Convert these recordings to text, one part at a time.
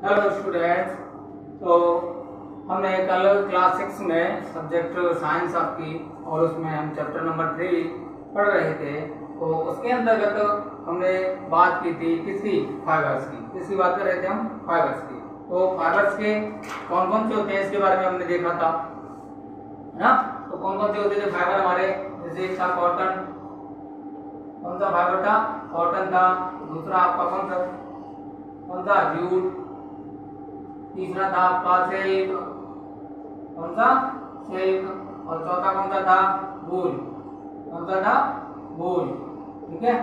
Hello students. तो हमने कल क्लास 6 में सब्जेक्ट साइंस आपकी और उसमें हम चैप्टर नंबर 3 पढ़ रहे थे। तो उसके अंतर्गत हमने बात की थी किसकी, फाइबर्स की। किसकी बात कर रहे थे हम, फाइबर्स की। तो फाइबर्स के कौन कौन से होते हैं इसके बारे में हमने देखा था, है ना। तो कौन कौन से होते थे फाइबर हमारे, जैसे एक था कॉटन। कौन सा फाइबर था, कॉटन था। दूसरा आपका कौन सा जूट। तीसरा था आपका सिल्क। कौन सा, सिल्क। और चौथा कौन सा था, वूल। कौन सा था, वूल। ठीक है,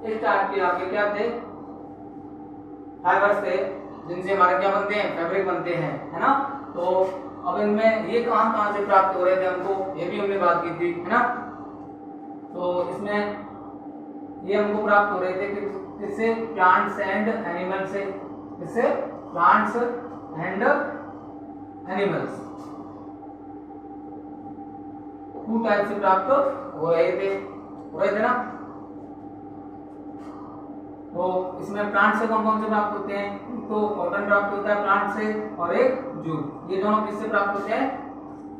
इस टाइप के आपके क्या थे, फाइबर्स थे, जिनसे हमारे क्या बनते हैं, फैब्रिक बनते हैं, है ना। तो अब इनमें ये कहां से प्राप्त हो रहे थे हमको, ये भी हमने बात की थी, है ना। तो इसमें ये हमको प्राप्त हो रहे थे किससे, प्लांट्स एंड एनिमल से। किससे, plants and animals, two type से प्राप्त हो रहे थे ना। तो इसमें प्लांट से कौन कौन से प्राप्त होते हैं, तो कॉटन प्राप्त होता है प्लांट से, और एक जूट। ये दोनों किससे प्राप्त होते हैं,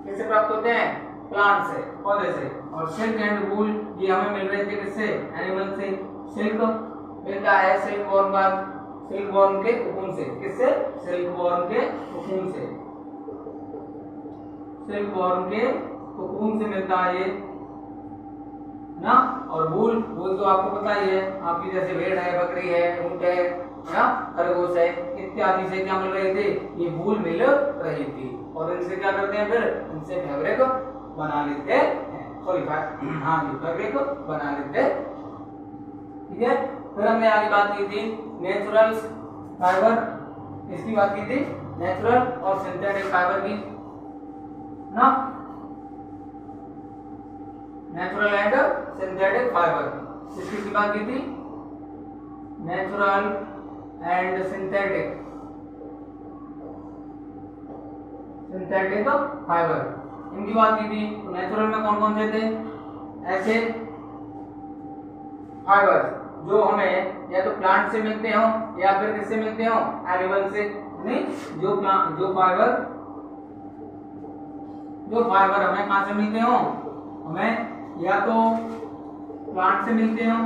किससे प्राप्त होते हैं, प्लांट से, पौधे से। और सिल्क एंड वूल ये हमें मिल रहे थे किससे, एनिमल से। सिल्क मिलता है सिल्कवॉर्म के कोकून से। किससे, सिल्कवॉर्म के कोकून से। सिल्कवॉर्म के कोकून से मिलता है ये ना। और वूल तो आपको पता ही है, आपकी जैसे भेड़ है, बकरी है, ऊंट है ना, खरगोश है, इत्यादि से क्या मिल रहे थे, ये वूल मिल रही थी। और इनसे क्या करते हैं, फिर इनसे फैब्रिक बना लेते हैं। सॉरी, हाँ जी, फैब्रिक बना लेते हैं। ठीक है, फिर हमने आगे बात की थी नेचुरल फाइबर, इसकी बात की थी, नेचुरल और सिंथेटिक फाइबर की ना। नेचुरल एंड सिंथेटिक फाइबर, इसकी बात की थी, नेचुरल एंड सिंथेटिक फाइबर, इनकी बात की थी। तो नेचुरल में कौन कौन से थे, ऐसे फाइबर जो हमें या तो प्लांट से मिलते हो या फिर किससे मिलते हो, एनिमल से। नहीं, जो फाइबर हमें कहां से मिलते हो, हमें या तो प्लांट से मिलते हो,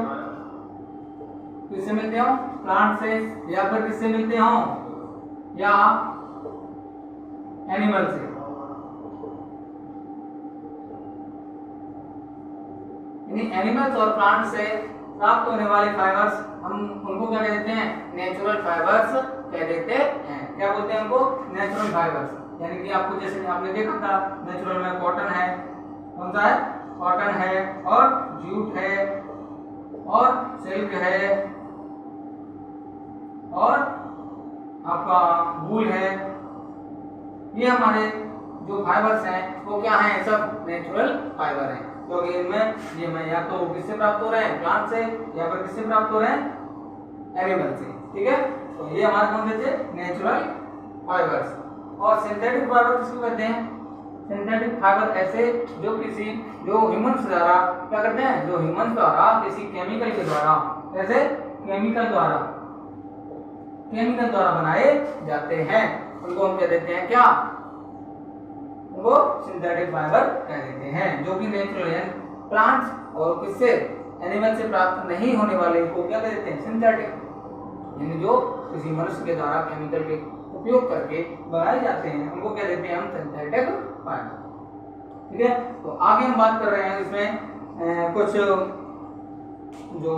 किससे मिलते हो, प्लांट से, या फिर किससे मिलते हो, या एनिमल से। एनिमल्स और प्लांट से प्राप्त होने वाले फाइबर्स हम उनको क्या कह देते हैं, नेचुरल फाइबर्स कह देते हैं। क्या बोलते हैं उनको, नेचुरल फाइबर्स। यानी कि आपको जैसे आपने देखा था, नेचुरल में कॉटन है, कौन सा है, कॉटन है, और जूट है, और सिल्क है, और आपका वूल है। ये हमारे जो फाइबर्स हैं वो क्या हैं, सब नेचुरल फाइबर हैं। क्योंकि इनमें ये मैं या तो किससे प्राप्त हो रहे हैं, प्लांट से, या फिर किससे प्राप्त हो रहे हैं, एनिमल से। ठीक है, तो ये हमारे कौन से थे, नेचुरल फाइबर्स। और सिंथेटिक फाइबर किसको कहते हैं, सिंथेटिक फाइबर ऐसे जो ह्यूमंस द्वारा क्या करते हैं, जो ह्यूमंस द्वारा किसी केमिकल के द्वारा, जैसे केमिकल द्वारा बनाए जाते हैं, उनको हम कह देते हैं क्या, वो सिंथेटिक फाइबर कह देते हैं। जो कि नेचुरल प्लांट्स और किससे, एनिमल से प्राप्त नहीं होने वाले को क्या कह देते हैं, सिंथेटिक। यानी जो किसी मनुष्य के द्वारा केमिकल के उपयोग करके बनाए जाते हैं, उनको क्या देते हैं हम, सिंथेटिक फाइबर। ठीक है, तो आगे हम बात कर रहे हैं इसमें कुछ जो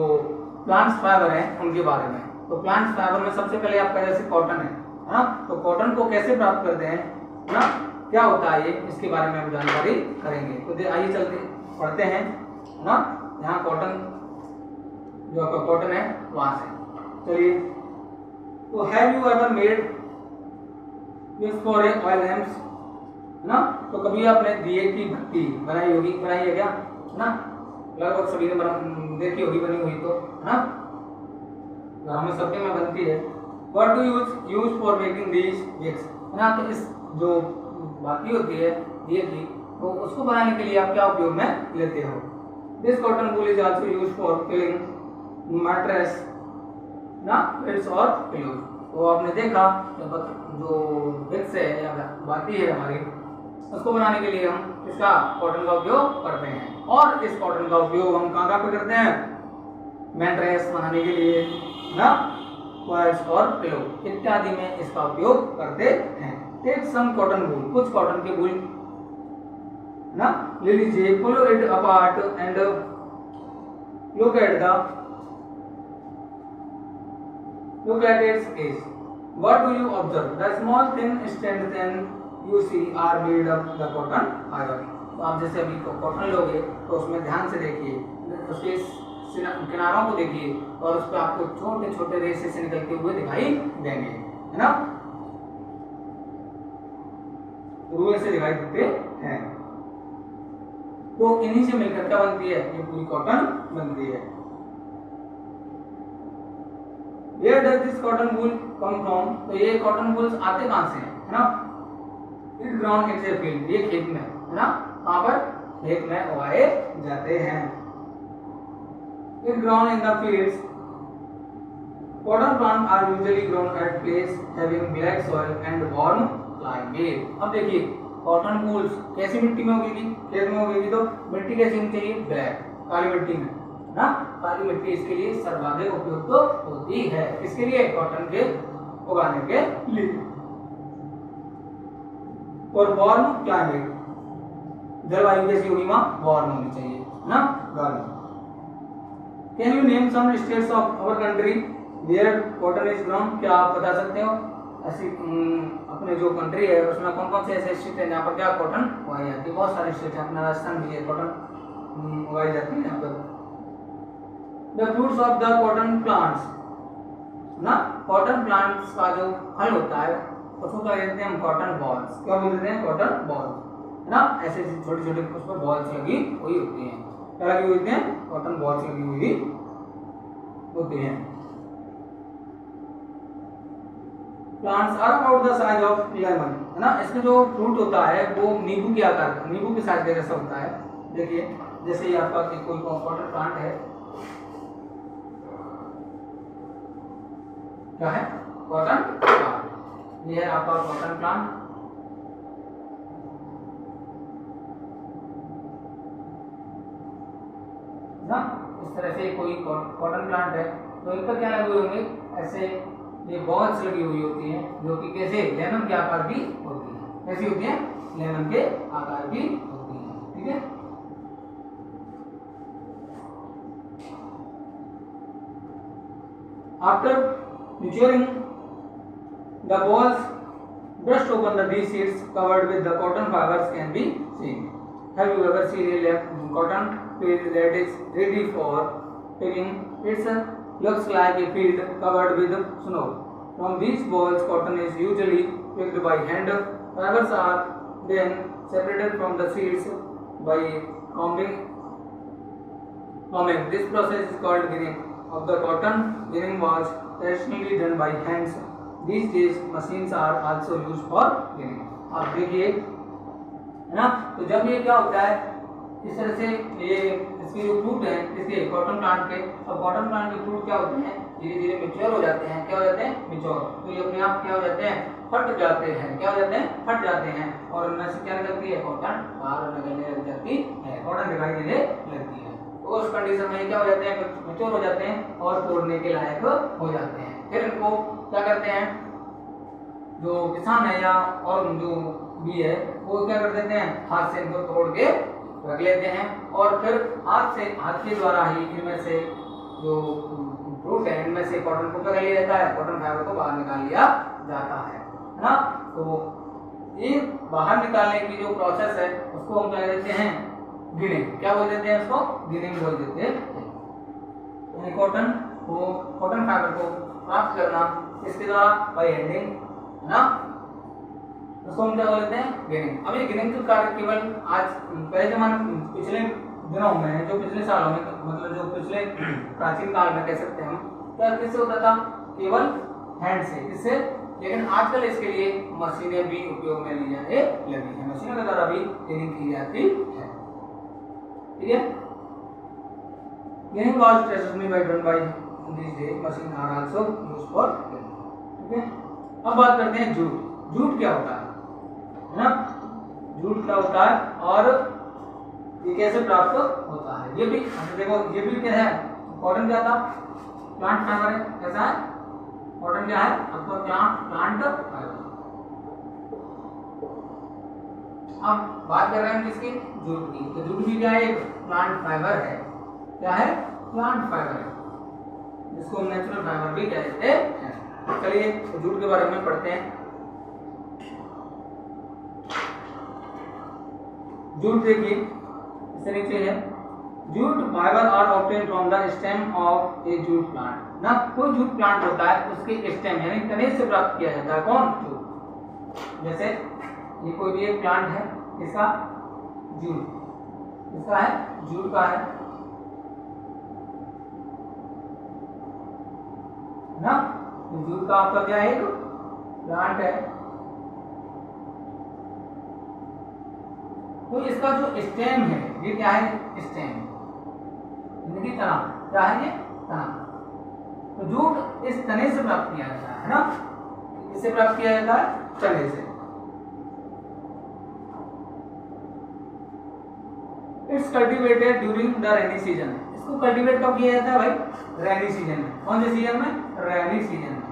प्लांट्स फाइबर हैं उनके बारे में। तो प्लांट्स फाइबर में सबसे पहले आपका जैसे कॉटन है ना। तो कॉटन को कैसे प्राप्त करते हैं ना, क्या होता है ये, इसके बारे में हम जानकारी करेंगे। तो आइए चलते पढ़ते हैं ना, यहाँ कॉटन, जो आपका कॉटन है वहां से चलिए। तो have you ever made for a oil lamps ना। तो कभी आपने दिए की भट्टी बनाई है क्या ना, लगभग सभी ने देखी होगी बनी हुई, तो है ना, घर में सबके में बनती है। What do use for making these wicks ना। तो इस जो बाकी होती है दिए की, तो उसको बनाने के लिए आप क्या उपयोग में लेते हो। This cotton wool is also used for filling mattress ना, बेड्स और पिलोज। वो आपने देखा जो विक्स है या बाती है हमारी, उसको बनाने के लिए हम इसका कॉटन का उपयोग करते हैं। और इस कॉटन का उपयोग हम कहाँ पे करते हैं? मैट्रेस बनाने के लिए ना, कॉइल्स और पिलो इत्यादि में इसका उपयोग करते हैं। टेक सम कॉटन वूल, कुछ कॉटन के वूल ना ले लीजिए, pull it apart and look at its edge. What do you observe? The small thin strands then you see are made of the cotton fiber. तो आप जैसे अभी कॉटन लोगे तो उसमें ध्यान से देखिए, उसके किनारों को देखिए और उस पर आपको छोटे छोटे रेशे से निकलते हुए दिखाई देंगे, है ना, रुए से दिखाई देते हैं। तो इन्हीं से मिलकर क्या बनती है? ये पूरी कॉटन बनती है। Where does this cotton wool come from? तो ये कॉटन वूल्स आते कहाँ से हैं, है ना? It grown in a field, ये खेत में, है ना, वहाँ पर खेत में उगाए जाते हैं। It grown in the fields. Cotton plants are usually grown at place having black soil and warm climate. अब देखिए कॉटन वूल्स कैसी मिट्टी में उगेगी? खेत में उगेगी तो मिट्टी कैसी होनी चाहिए? ब्लैक, काली मिट्टी में ना, काली मिट्टी इसके लिए सर्वाधिक उपयुक्त तो होती है। इसके लिए कॉटन के उगाने के लिए। और वार्म क्लाइमेट, जलवायु कैसी होगी? वहां वार्म होनी चाहिए ना, गर्म। Can you name some states of our country where cotton is grown? क्या आप बता सकते हो ऐसी अपने जो कंट्री है उसमें कौन कौन से ऐसे स्टेट है जहाँ पर क्या कॉटन उगाई जाती है? बहुत सारे स्टेट है, अपना राजस्थान भी है, कॉटन उगाई जाती है यहाँ पर। The fruits of the cotton plants, ना, कॉटन प्लांट्स का जो फल होता है उसको क्या कहते हैं हम? Cotton balls. क्या बोलते हैं? कॉटन बॉल्स, है ना, ऐसे छोटे छोटे उस पर बॉल्स लगी हुई होती हैं। क्या लगी हुई होती हैं? कॉटन बॉल्स लगी हुई होती हैं। Plants are about the size of lemon, है ना, इसमें जो फ्रूट होता है वो नींबू के आकार का, नींबू के साइज के जैसा होता है। देखिए जैसे ये आपका कोई कॉटन प्लांट है, क्या है? Cotton plant. ये है आपका कॉटन प्लांट। ना इस तरह से कोई कॉटन प्लांट है तो इन पर क्या लगे हुए होंगे? ऐसे ये बॉल्स लगी हुई होती हैं जो कि कैसे? लेमन के आकार की होती है। कैसी होती है? लेमन के आकार की होती है। ठीक है, after maturing, the balls burst open. These seeds covered with the cotton fibers can be seen. Have you ever seen a cotton field that is ready for picking? It looks like a field covered with snow. From these balls, cotton is usually picked by hand. Fibers are then separated from the seeds by combing. This process is called ginning of the cotton. Ginning was traditionally done by hands. These days machines are also used for ginning. आप देखिए, है ना, तो जब ये क्या होता है इस तरह से ये इसके जो फ्रूट है इसके कॉटन प्लांट के, अब कॉटन प्लांट के फ्रूट क्या होते हैं? धीरे धीरे मेच्योर हो जाते हैं। क्या हो जाते हैं? मेच्योर। तो ये अपने आप क्या हो जाते हैं? फट जाते हैं। क्या हो जाते हैं? फट जाते हैं। और उनमें से क्या निकलती है? कॉटन बाहर निकलने लग जाती है, कॉटन दिखाई देने लगती है। तो उस कंडीशन में क्या हो जाते हैं? मेच्योर हो जाते हैं और तोड़ने के लायक हो जाते हैं। फिर इनको क्या करते हैं? जो किसान है या और जो भी है वो क्या कर देते हैं? हाथ से इनको तोड़ के रख लेते हैं और फिर हाथ के द्वारा ही इनमें से जो फ्रूट है इनमें से कॉटन को क्या लिया जाता है? कॉटन फाइबर को बाहर निकाल लिया जाता है ना। तो ये बाहर निकालने की जो प्रोसेस है उसको हम क्या देते हैं? गिनिंग। क्या बोल देते हैं? उसको गिनिंग बोल देते हैं। कॉटन फाइबर को प्राप्त करना इसके द्वारा बाय हैंडिंग, है ना, उसको हम क्या बोलते हैं? गिनिंग। अब ये गिनिंग का कार्य केवल आज पहले जमाने पिछले दिनों में, जो पिछले सालों में, मतलब जो पिछले प्राचीन काल में कह सकते हैं हम, क्या किससे होता था? केवल हैंड से। किससे? लेकिन आजकल इसके लिए मशीनें भी उपयोग में ली जाने लगी है। मशीनों के द्वारा भी गिनिंग की जाती है। ठीक है, ginning was traditionally done by these days, machines are also used for ginning. ठीक है। अब बात करते हैं जूट। जूट क्या होता है ना, जूट क्या होता है और ये कैसे प्राप्त होता है। ये भी देखो, ये भी क्या है, कॉटन क्या था, प्लांट फाइबर है। कैसा है, कॉटन क्या है आपका, प्लांट फाइबर। अब बात कर रहे हैं किसकी, जूट की। तो जूट भी क्या है, एक प्लांट फाइबर है। क्या है, प्लांट फाइबर है, जिसको हम नेचुरल फाइबर भी कहते हैं। चलिए तो जूट के बारे में पढ़ते हैं। जूट देखिए इससे नीचे है, jute fibre are obtain from the stem of a jute plant ना। कोई जूट प्लांट होता है उसके स्टेम यानी तने से प्राप्त किया जाता है। कौन, जूट। जैसे ये कोई भी एक प्लांट है, इसका जूट, इसका है जूट का है ना। जूट का आपका क्या है, प्लांट है। तो इसका जो स्टेम है ये क्या है, स्टेम यानी कि तना। क्या है ये, तना। तो जूट इस तने से प्राप्त किया जाता है ना। इससे प्राप्त किया जाता है, तने से। It's cultivated during the rainy season. इसको कल्टिवेट कब किया जाता है भाई, रेनी सीजन में। कौन से सीजन में, रेनी सीजन में।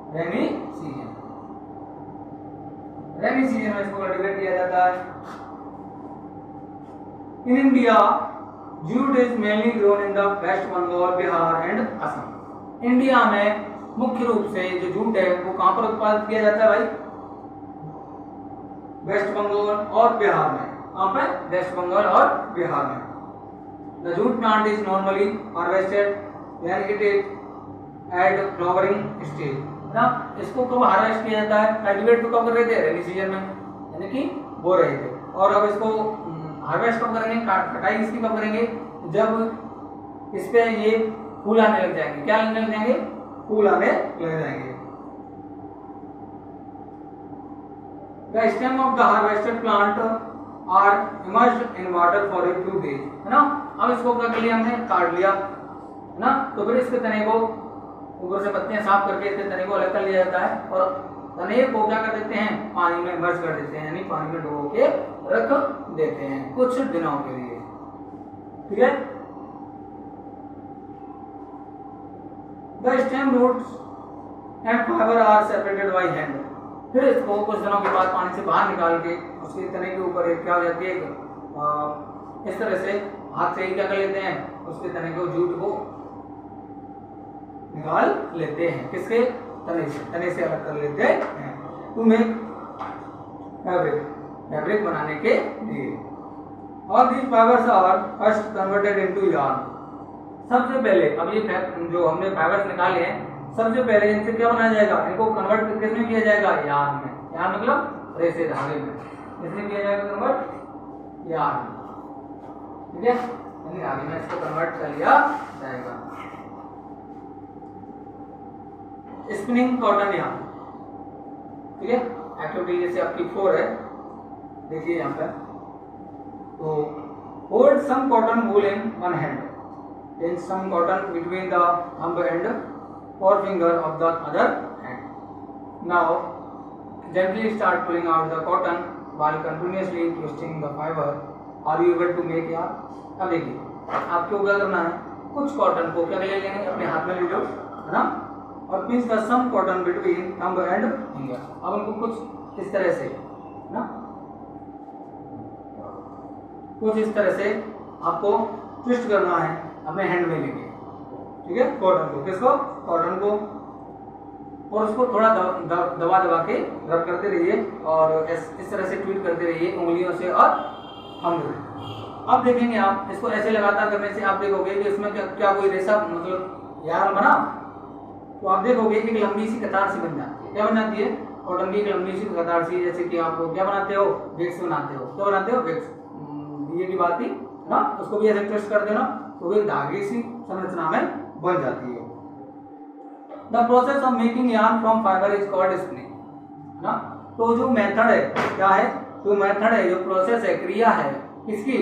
रेनी सीजन, रेनी सीजन में इसको कल्टिवेट किया जाता है। In India jute is mainly grown in the West Bengal, Bihar and Assam. India में मुख्य रूप से जो जूट है वो कहां पर उत्पादित किया जाता है भाई, वेस्ट बंगाल और बिहार में। कहां पे, वेस्ट बंगाल और बिहार में। The jute plant is normally harvested when it is at flowering stage ना। इसको कब हार्वेस्ट किया जाता है, कल्टीवेट तो कब कर रहे थे, रेनी सीजन में, यानी कि बो रहे थे। और अब इसको हार्वेस्ट कब करेंगे, कटाई इसकी कब करेंगे, जब इस पे ये फूल आने लग जाएंगे। क्या आने लग जाएंगे, फूल आने लग जाएंगे। The stem of the harvested plant are immersed in water for a few days है ना। अब इसको क्या कर लिया हमने, काट लिया है ना। तो फिर इसके तने को ऊपर से पत्तियां साफ करके इसके तने को अलग कर लिया जाता है और तने को क्या कर देते हैं, पानी में इमर्ज कर देते हैं, यानी पानी में डुबो के रख देते हैं कुछ दिनों के लिए। ठीक है। The stem roots and fibre are separated by hand. फिर इसको कुछ दिनों के बाद पानी से बाहर निकाल के उसके तने के ऊपर एक क्या हो जाती है, इस तरह से हाथ से ही क्या कर लेते हैं, उसके तने को, जूट को निकाल लेते हैं। किसके, तने से अलग कर लेते हैं टू मेक फैब्रिक, फैब्रिक बनाने के लिए। और these fibres are first converted into yarn. सबसे पहले, अब ये जो हमने फाइबर्स निकाले हैं, सबसे पहले इनसे क्या बनाया जाएगा, इनको कन्वर्ट किसमें किया जाएगा, यार्न में। यार्न मतलब रेशे, धागे में। इसमें किया जाएगा कन्वर्ट, यार्न। ठीक है, यानी धागे में इसको कन्वर्ट कर लिया जाएगा। स्पिनिंग कॉटन यार्न, ठीक है। एक्टिविटी जैसे आपकी 4 है, देखिए यहाँ पर। तो hold some cotton wool in one hand, in some cotton between the thumb and forefinger of the other hand. Now gently start pulling out the cotton while continuously twisting the fiber. Are you able to make yarn? अब देखिए आपको क्या करना है, कुछ cotton को क्या ले लेंगे, अपने हाथ में ले लो है ना, और pinch the some cotton between thumb and finger. अब उनको कुछ इस तरह से ना, कुछ इस तरह से आपको ट्विस्ट करना है अपने हैंड में लेके। ठीक है, कॉटन को, किसको, कॉटन को, और उसको थोड़ा दबा दबा के रब करते रहिए और इस तरह से ट्वीट करते रहिए उंगलियों से और थंब से। अब देखेंगे आप इसको ऐसे लगातार करने से आप देखोगे कि इसमें क्या कोई रेशा मतलब यार बना, तो आप देखोगे एक लंबी सी कतार सी बन जाती है। क्या बन जाती है, कॉटन की एक लंबी सी कतार सी। जैसे कि आप क्या बनाते हो, विक्स बनाते हो, क्या बनाते हो, विक्स, ये की बात थी ना, उसको भी ऐसे ट्विस्ट कर देना तो एक धागे सी संरचना में बन जाती है। The process of making yarn from fibre is called spinning ना। तो जो मेथड है, क्या है, जो मेथड है, जो प्रोसेस है, क्रिया है किसकी,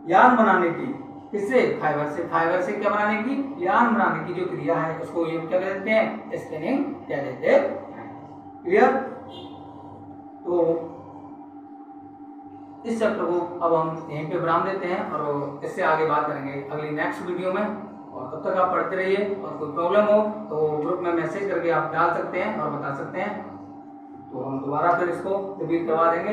यार्न बनाने की, किससे? फाइबर से। फाइबर से क्या बनाने की? यार्न बनाने की जो क्रिया है उसको ये क्या कहते हैं? स्पिनिंग कह देते हैं। क्लियर? तो इस चैप्टर को अब हम यहीं पे विराम देते हैं और इससे आगे बात करेंगे अगली नेक्स्ट वीडियो में। और तब तक आप पढ़ते रहिए और कोई प्रॉब्लम हो तो ग्रुप में मैसेज करके आप डाल सकते हैं और बता सकते हैं, तो हम दोबारा फिर इसको रिपीट करवा देंगे।